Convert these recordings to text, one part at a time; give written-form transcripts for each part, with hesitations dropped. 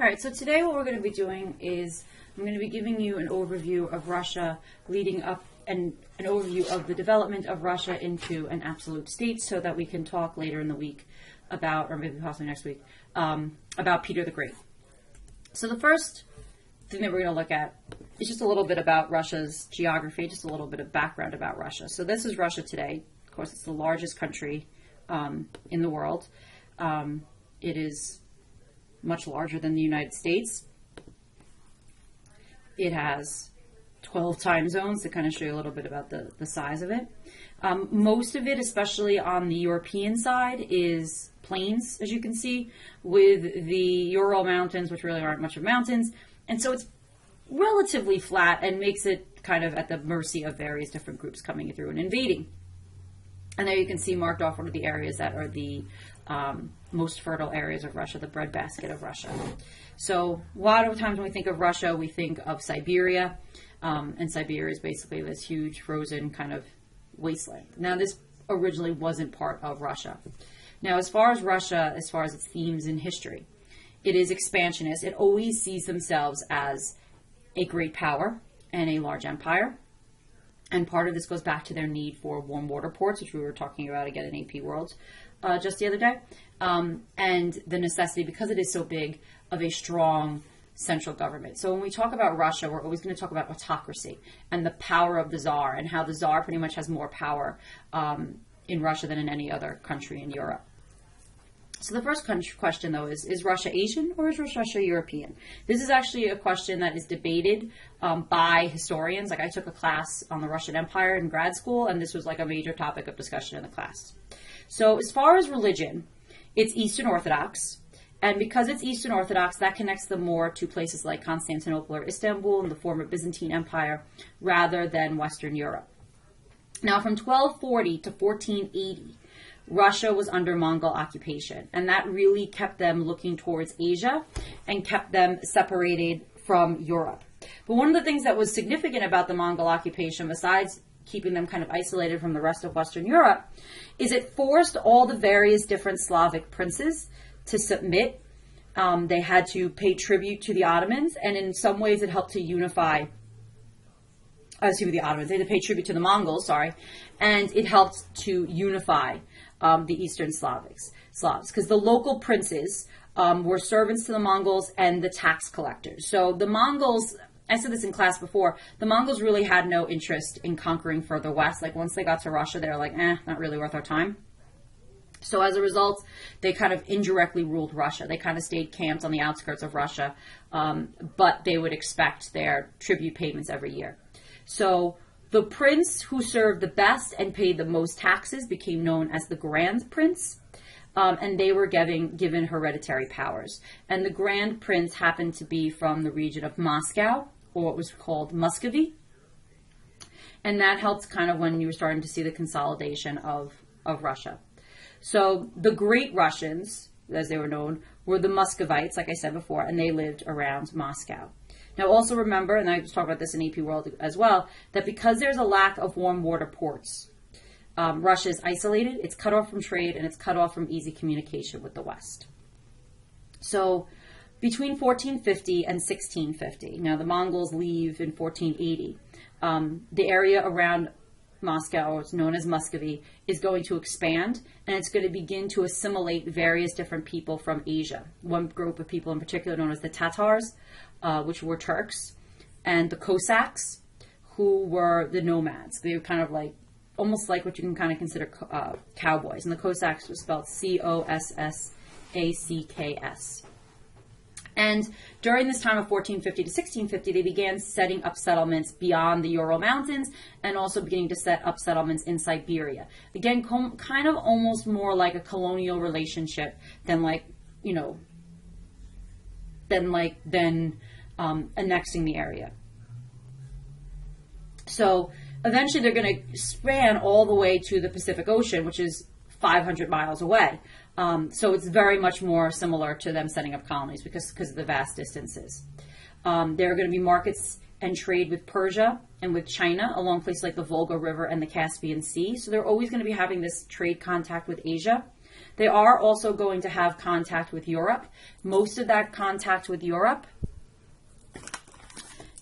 All right, so today what we're going to be doing is I'm going to be giving you an overview of Russia leading up and an overview of the development of Russia into an absolute state so that we can talk later in the week about, or maybe possibly next week, about Peter the Great. So the first thing that we're going to look at is just a little bit about Russia's geography, just a little bit of background about Russia. So this is Russia today. Of course, it's the largest country in the world. It is much larger than the United States. It has 12 time zones to kind of show you a little bit about the size of it. Most of it, especially on the European side, is plains, as you can see, with the Ural Mountains, which really aren't much of mountains. And so it's relatively flat and makes it kind of at the mercy of various different groups coming through and invading. And there you can see marked off one of the areas that are the most fertile areas of Russia, the breadbasket of Russia. So a lot of times when we think of Russia, we think of Siberia. And Siberia is basically this huge frozen kind of wasteland. Now, this originally wasn't part of Russia. Now, as far as Russia, as far as its themes in history, it is expansionist. It always sees themselves as a great power and a large empire. And part of this goes back to their need for warm water ports, which we were talking about again in AP World just the other day. And the necessity, because it is so big, of a strong central government. So when we talk about Russia, we're always going to talk about autocracy and the power of the Tsar, and how the Tsar pretty much has more power in Russia than in any other country in Europe. So the first question, though, is Russia Asian or is Russia European? This is actually a question that is debated by historians. Like, I took a class on the Russian Empire in grad school, and this was like a major topic of discussion in the class. So as far as religion, it's Eastern Orthodox. And because it's Eastern Orthodox, that connects them more to places like Constantinople or Istanbul in the former Byzantine Empire rather than Western Europe. Now, from 1240 to 1480, Russia was under Mongol occupation, and that really kept them looking towards Asia and kept them separated from Europe. But one of the things that was significant about the Mongol occupation, besides keeping them kind of isolated from the rest of Western Europe, is it forced all the various different Slavic princes to submit. They had to pay tribute to the Ottomans, and in some ways it helped to unify, the Ottomans. They had to pay tribute to the Mongols, and it helped to unify the Eastern Slavs, because the local princes were servants to the Mongols and the tax collectors. So the Mongols, I said this in class before, the Mongols really had no interest in conquering further west. Like, once they got to Russia, they were like, not really worth our time. So as a result, they kind of indirectly ruled Russia. They kind of stayed camped on the outskirts of Russia, but they would expect their tribute payments every year. So the prince who served the best and paid the most taxes became known as the Grand Prince, and they were given hereditary powers. And the Grand Prince happened to be from the region of Moscow, or what was called Muscovy. And that helped kind of when you were starting to see the consolidation of Russia. So the Great Russians, as they were known, were the Muscovites, like I said before, and they lived around Moscow. Now, also remember, and I was talking about this in AP World as well, that because there's a lack of warm water ports, Russia is isolated, it's cut off from trade, and it's cut off from easy communication with the West. So between 1450 and 1650, now the Mongols leave in 1480, the area around Moscow, or it's known as Muscovy, is going to expand, and it's going to begin to assimilate various different people from Asia. One group of people in particular known as the Tatars, which were Turks, and the Cossacks, who were the nomads. They were kind of like, almost like what you can kind of consider cowboys. And the Cossacks was spelled Cossacs. And during this time of 1450 to 1650, they began setting up settlements beyond the Ural Mountains, and also beginning to set up settlements in Siberia. Again, kind of almost more like a colonial relationship than annexing the area. So eventually they're going to span all the way to the Pacific Ocean, which is 500 miles away. So it's very much more similar to them setting up colonies because of the vast distances. There are going to be markets and trade with Persia and with China along places like the Volga River and the Caspian Sea. So they're always going to be having this trade contact with Asia. They are also going to have contact with Europe. Most of that contact with Europe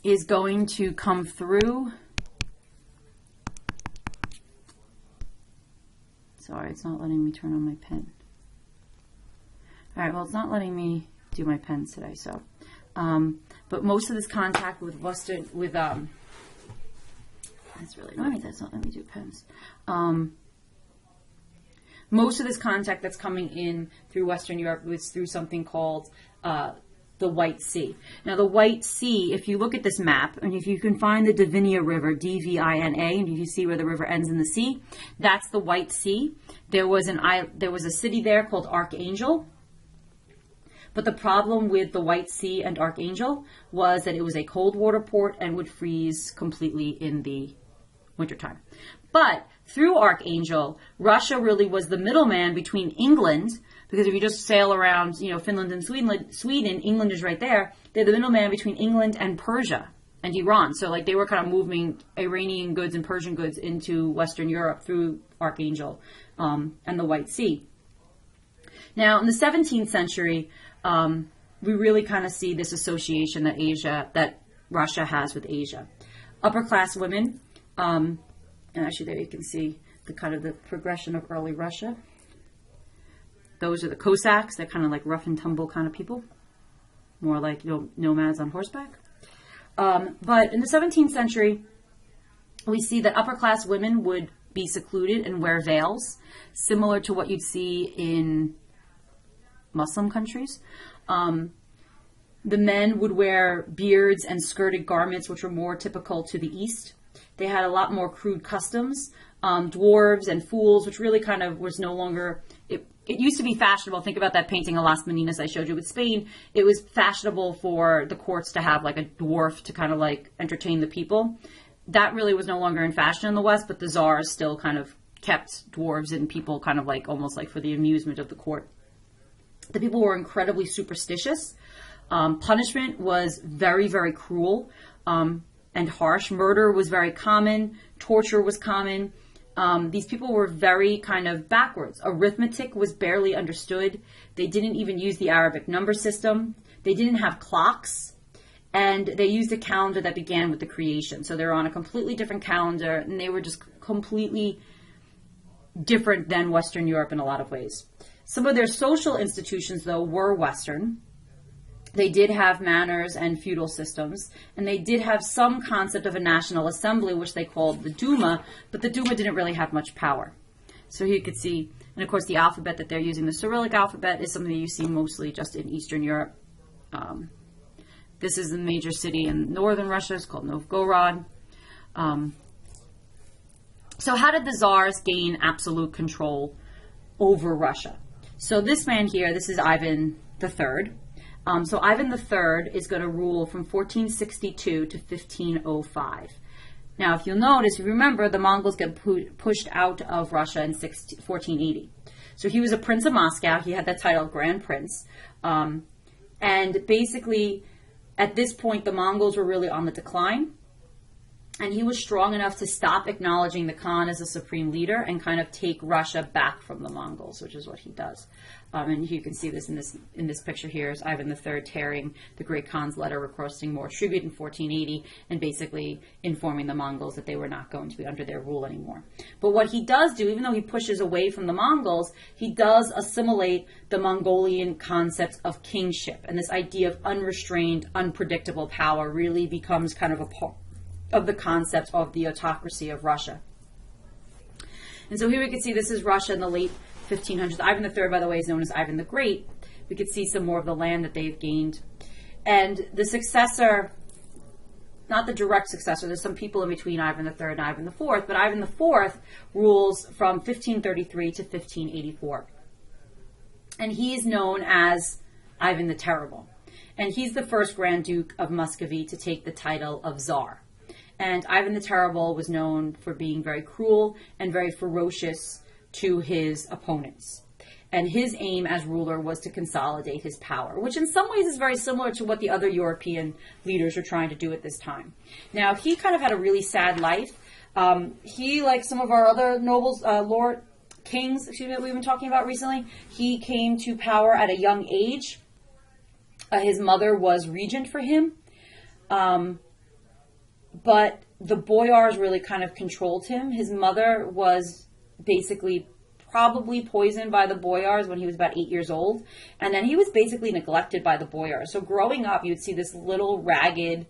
is going to come through. Sorry, it's not letting me turn on my pen. All right, well, it's not letting me do my pens today, so. But most of this contact with Western, that's really annoying, that's not letting me do pens. Most of this contact that's coming in through Western Europe was through something called the White Sea. Now, the White Sea, if you look at this map, and if you can find the Divinia River, D-V-I-N-A, and you see where the river ends in the sea, that's the White Sea. There was a city there called Archangel. But the problem with the White Sea and Archangel was that it was a cold water port and would freeze completely in the wintertime. But through Archangel, Russia really was the middleman between England, because if you just sail around, Finland and Sweden, England is right there. They're the middleman between England and Persia and Iran. So they were kind of moving Iranian goods and Persian goods into Western Europe through Archangel and the White Sea. Now, in the 17th century, we really kind of see this association that Russia has with Asia. Upper class women, and actually there you can see the progression of early Russia. Those are the Cossacks. They're kind of like rough and tumble kind of people, more like nomads on horseback. But in the 17th century, we see that upper class women would be secluded and wear veils, similar to what you'd see in Muslim countries. The men would wear beards and skirted garments, which were more typical to the East. They had a lot more crude customs. Dwarves and fools, which really kind of was no longer, it used to be fashionable. Think about that painting of Las Meninas I showed you with Spain. It was fashionable for the courts to have like a dwarf to kind of like entertain the people. That really was no longer in fashion in the West, but the czars still kind of kept dwarves and people kind of like almost like for the amusement of the court. The people were incredibly superstitious. Punishment was very, very cruel and harsh. Murder was very common. Torture was common. These people were very kind of backwards. Arithmetic was barely understood. They didn't even use the Arabic number system. They didn't have clocks. And they used a calendar that began with the creation. So they're on a completely different calendar, and they were just completely different than Western Europe in a lot of ways. Some of their social institutions, though, were Western. They did have manners and feudal systems, and they did have some concept of a national assembly, which they called the Duma, but the Duma didn't really have much power. So here you could see, and of course the alphabet that they're using, the Cyrillic alphabet, is something that you see mostly just in Eastern Europe. This is a major city in northern Russia. It's called Novgorod. So how did the Tsars gain absolute control over Russia? So this man here, this is Ivan III. So Ivan III is going to rule from 1462 to 1505. Now, if you'll notice, if you remember, the Mongols get pushed out of Russia in 1480. So he was a prince of Moscow. He had that title, Grand Prince. And basically, at this point, the Mongols were really on the decline. And he was strong enough to stop acknowledging the Khan as a supreme leader and kind of take Russia back from the Mongols, which is what he does. And you can see this in this picture here is Ivan III tearing the Great Khan's letter requesting more tribute in 1480 and basically informing the Mongols that they were not going to be under their rule anymore. But what he does do, even though he pushes away from the Mongols, he does assimilate the Mongolian concepts of kingship. And this idea of unrestrained, unpredictable power really becomes kind of a part of the concept of the autocracy of Russia. And so here we can see this is Russia in the late 1500s. Ivan III, by the way, is known as Ivan the Great. We could see some more of the land that they've gained. And the successor, not the direct successor, there's some people in between Ivan III and Ivan IV, but Ivan IV rules from 1533 to 1584. And he is known as Ivan the Terrible. And he's the first Grand Duke of Muscovy to take the title of Tsar. And Ivan the Terrible was known for being very cruel and very ferocious to his opponents. And his aim as ruler was to consolidate his power, which in some ways is very similar to what the other European leaders were trying to do at this time. Now, he kind of had a really sad life. He, like some of our other nobles, kings, that we've been talking about recently, he came to power at a young age. His mother was regent for him. But the boyars really kind of controlled him. His mother was basically probably poisoned by the boyars when he was about 8 years old. And then he was basically neglected by the boyars. So growing up, you'd see this little ragged,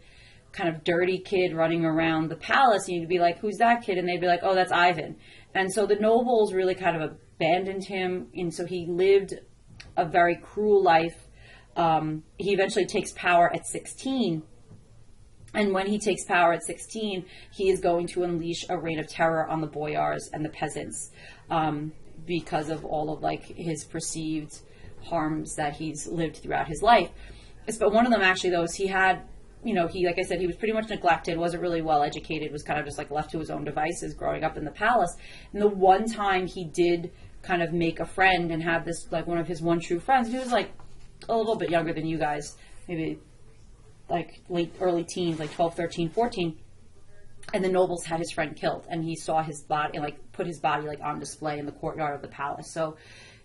kind of dirty kid running around the palace. And you'd be like, who's that kid? And they'd be like, oh, that's Ivan. And so the nobles really kind of abandoned him. And so he lived a very cruel life. He eventually takes power at 16. And when he takes power at 16, he is going to unleash a reign of terror on the boyars and the peasants, because of all of like his perceived harms that he's lived throughout his life. But one of them actually, though, is he had, he, like I said, he was pretty much neglected, wasn't really well educated, was kind of just like left to his own devices growing up in the palace. And the one time he did kind of make a friend and have this, like one of his one true friends, he was like a little bit younger than you guys, maybe like early teens, like 12, 13, 14. And the nobles had his friend killed, and he saw his body, like put his body like on display in the courtyard of the palace. So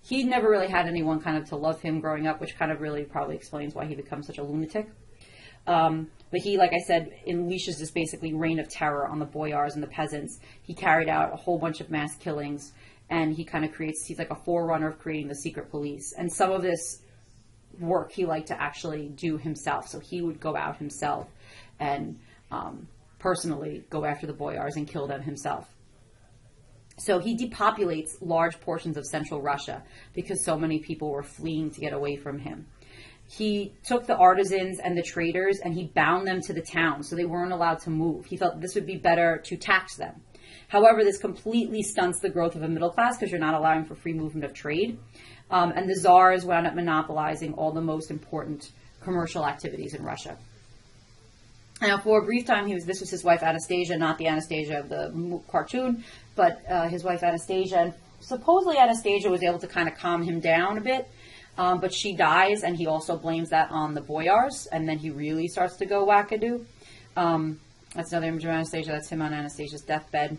he never really had anyone kind of to love him growing up, which kind of really probably explains why he becomes such a lunatic. But he, like I said, unleashes this basically reign of terror on the boyars and the peasants. He carried out a whole bunch of mass killings, and he kind of he's like a forerunner of creating the secret police. And some of this work he liked to actually do himself. So he would go out himself and personally go after the boyars and kill them himself. So he depopulates large portions of central Russia because so many people were fleeing to get away from him. He took the artisans and the traders and he bound them to the town so they weren't allowed to move. He felt this would be better to tax them. However, this completely stunts the growth of a middle class because you're not allowing for free movement of trade. And the czars wound up monopolizing all the most important commercial activities in Russia. Now, for a brief time, this was his wife Anastasia, not the Anastasia of the cartoon, but his wife Anastasia. And supposedly Anastasia was able to kind of calm him down a bit, but she dies, and he also blames that on the boyars, and then he really starts to go wackadoo. That's another image of Anastasia. That's him on Anastasia's deathbed.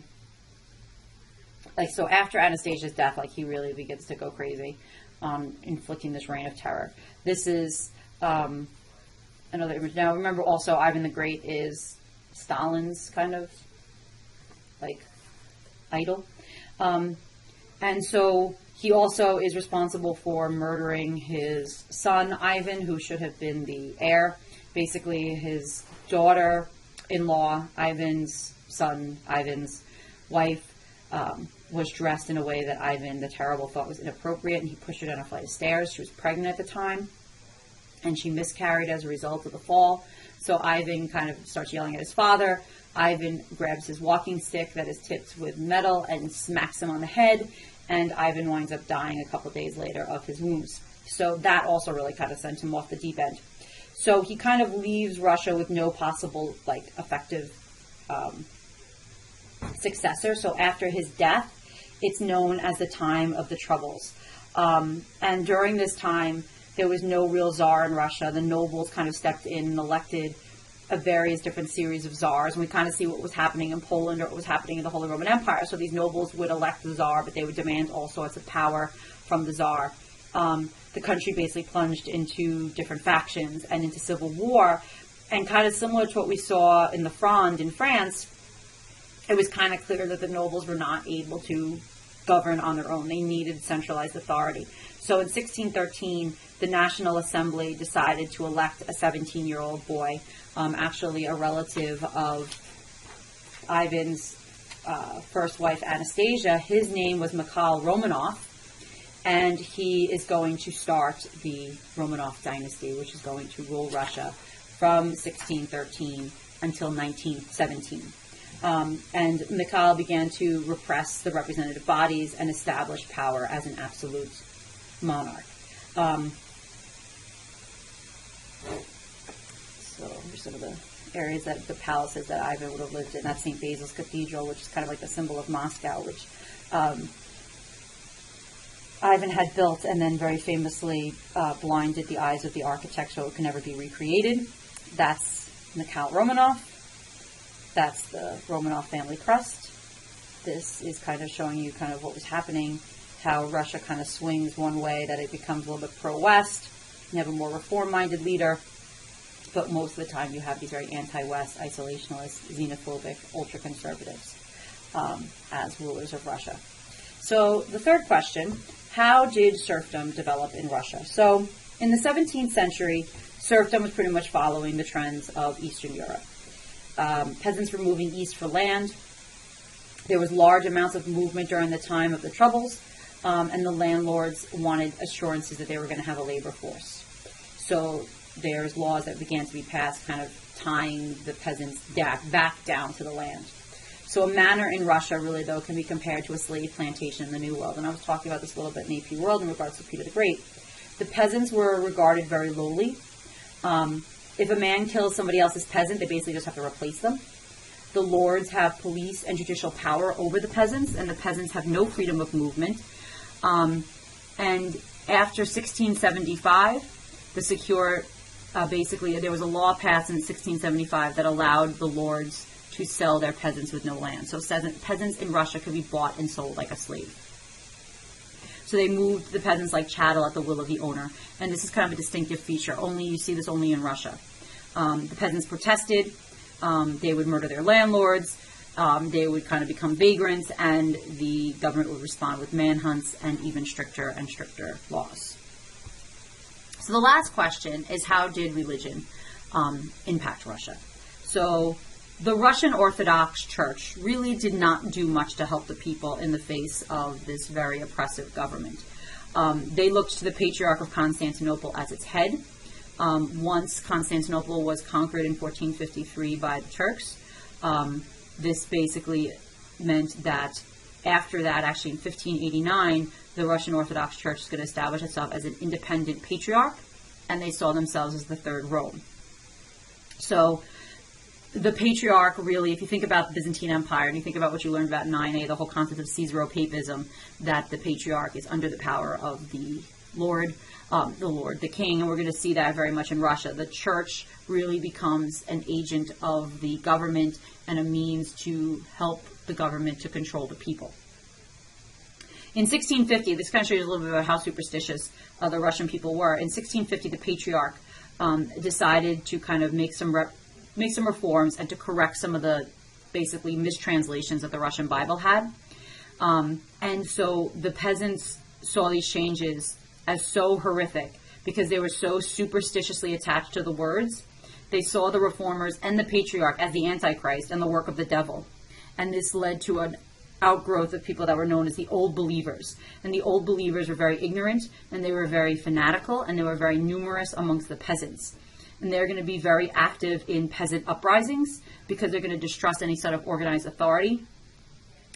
Like, so after Anastasia's death, like, he really begins to go crazy on inflicting this reign of terror. This is another image. Now, remember also, Ivan the Great is Stalin's kind of, like, idol. And so he also is responsible for murdering his son, Ivan, who should have been the heir. Basically, his daughter-in-law, Ivan's son, Ivan's wife, was dressed in a way that Ivan the Terrible thought was inappropriate, and he pushed her down a flight of stairs. She was pregnant at the time, and she miscarried as a result of the fall. So Ivan kind of starts yelling at his father. Ivan grabs his walking stick that is tipped with metal and smacks him on the head, and Ivan winds up dying a couple days later of his wounds. So that also really kind of sent him off the deep end. So he kind of leaves Russia with no possible, like, effective successor. So after his death, it's known as the time of the Troubles. And during this time, there was no real czar in Russia. The nobles kind of stepped in and elected a various different series of czars. And we kind of see what was happening in Poland or what was happening in the Holy Roman Empire. So these nobles would elect the czar, but they would demand all sorts of power from the czar. The country basically plunged into different factions and into civil war. And kind of similar to what we saw in the Fronde in France, it was kind of clear that the nobles were not able to govern on their own. They needed centralized authority. So in 1613, the National Assembly decided to elect a 17-year-old boy, actually a relative of Ivan's first wife, Anastasia. His name was Mikhail Romanov, and he is going to start the Romanov Dynasty, which is going to rule Russia from 1613 until 1917. And Mikhail began to repress the representative bodies and establish power as an absolute monarch. So here's some of the areas that the palaces that Ivan would have lived in. That's St. Basil's Cathedral, which is kind of like the symbol of Moscow, which Ivan had built and then very famously blinded the eyes of the architect so it could never be recreated. That's Mikhail Romanov. That's the Romanov family crest. This is kind of showing you kind of what was happening how Russia kind of swings one way, that it becomes a little bit pro-West. You have a more reform-minded leader, but most of the time you have these very anti-West, isolationist, xenophobic, ultra-conservatives as rulers of Russia. So the third question, how did serfdom develop in Russia? So in the 17th century, serfdom was pretty much following the trends of Eastern Europe. Peasants were moving east for land. There was large amounts of movement during the time of the Troubles, and the landlords wanted assurances that they were going to have a labor force. So there's laws that began to be passed kind of tying the peasants back down to the land. So a manor in Russia really, though, can be compared to a slave plantation in the New World. And I was talking about this a little bit in AP World in regards to Peter the Great. The peasants were regarded very lowly. If a man kills somebody else's peasant, they basically just have to replace them. The lords have police and judicial power over the peasants, and the peasants have no freedom of movement. And after 1675, basically there was a law passed in 1675 that allowed the lords to sell their peasants with no land. So peasants in Russia could be bought and sold like a slave. So they moved the peasants like chattel at the will of the owner. And this is kind of a distinctive feature. You see this only in Russia. The peasants protested. They would murder their landlords. They would kind of become vagrants, and the government would respond with manhunts and even stricter and stricter laws. So the last question is, how did religion impact Russia? So the Russian Orthodox Church really did not do much to help the people in the face of this very oppressive government. They looked to the Patriarch of Constantinople as its head. Once Constantinople was conquered in 1453 by the Turks, this basically meant that after that, actually in 1589, the Russian Orthodox Church is going to establish itself as an independent patriarch, and they saw themselves as the Third Rome. So the patriarch really, if you think about the Byzantine Empire and you think about what you learned about 9a, the whole concept of Caesaropapism, that the patriarch is under the power of the Lord, the king, and we're going to see that very much in Russia. The church really becomes an agent of the government and a means to help the government to control the people. In 1650, this kind of shows you a little bit about how superstitious the Russian people were. In 1650, the patriarch decided to kind of make some reforms and to correct some of the basically mistranslations that the Russian Bible had. And so the peasants saw these changes as so horrific because they were so superstitiously attached to the words. They saw the reformers and the patriarch as the Antichrist and the work of the devil. And this led to an outgrowth of people that were known as the Old Believers. And the Old Believers were very ignorant, and they were very fanatical, and they were very numerous amongst the peasants. And they're going to be very active in peasant uprisings because they're going to distrust any sort of organized authority.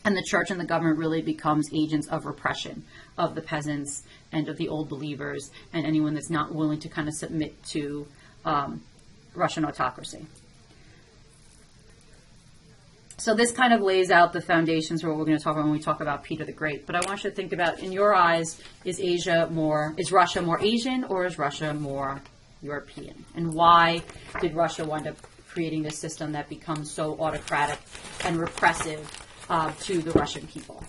And the church and the government really becomes agents of repression of the peasants and of the Old Believers and anyone that's not willing to kind of submit to Russian autocracy. So this kind of lays out the foundations for what we're going to talk about when we talk about Peter the Great. But I want you to think about, in your eyes, is Russia more Asian or is Russia more European? And why did Russia wind up creating this system that becomes so autocratic and repressive to the Russian people?